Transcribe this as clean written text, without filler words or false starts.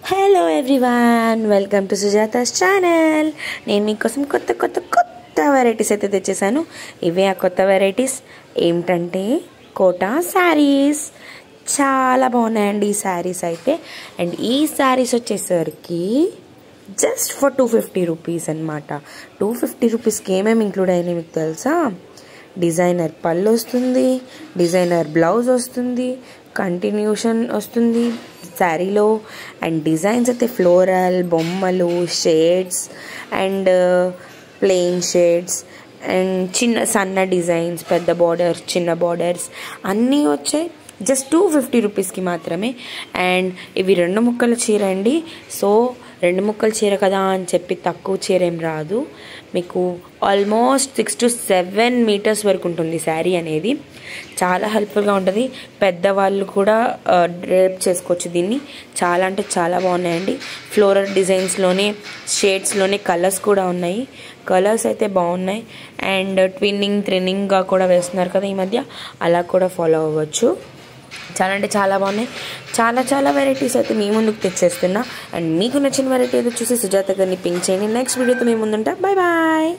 Hello everyone, welcome to Sujata's channel. నేను మీకోసం కొత్త కొత్త కొత్త వెరైటీస్ అయితే తెచ్చేసాను. ఇవే ఆ కొత్త వెరైటీస్ ఏమిటంటే కోటా శారీస్. చాలా బాగున్నాయండి ఈ శారీస్ అయితే. అండ్ ఈ శారీస్ వచ్చేసరికి జస్ట్ ఫర్ 250 రూపీస్ అనమాట. 250 రూపీస్కి ఏమేమి ఇంక్లూడ్ అయినాయి మీకు తెలుసా? డిజైనర్ పళ్ళు వస్తుంది, డిజైనర్ బ్లౌజ్ వస్తుంది, కంటిన్యూషన్ వస్తుంది శారీలో. అండ్ డిజైన్స్ అయితే ఫ్లోరల్, బొమ్మలు, shades and plain shades and చిన్న సన్న డిజైన్స్, పెద్ద బార్డర్స్, చిన్న బార్డర్స్ అన్నీ వచ్చాయి జస్ట్ 250 రూపీస్కి మాత్రమే. అండ్ ఇవి 2 ముక్కల చీర అండి. సో 2 ముక్కల చీర కదా అని చెప్పి తక్కువ చీర ఏం రాదు. మీకు ఆల్మోస్ట్ 6 to 7 మీటర్స్ వరకు ఉంటుంది శారీ అనేది. చాలా హెల్ప్ఫుల్గా ఉంటుంది. పెద్దవాళ్ళు కూడా డ్రేప్ చేసుకోవచ్చు దీన్ని. చాలా అంటే చాలా బాగున్నాయండి. ఫ్లోరల్ డిజైన్స్లోనే, షేడ్స్లోనే కలర్స్ కూడా ఉన్నాయి. కలర్స్ అయితే బాగున్నాయి. అండ్ థ్రిన్నింగ్గా కూడా వేస్తున్నారు కదా ఈ మధ్య, అలా కూడా ఫాలో అవ్వచ్చు. చాలా అంటే చాలా బాగున్నాయి. చాలా వెరైటీస్ అయితే మీ ముందుకు తెచ్చేస్తున్నా. అండ్ మీకు నచ్చిన వెరైటీ ఏదో చూసి సుజాత గారిని పింక్ చేయండి. నెక్స్ట్ వీడియోతో మీ ముందుంటా. Bye bye.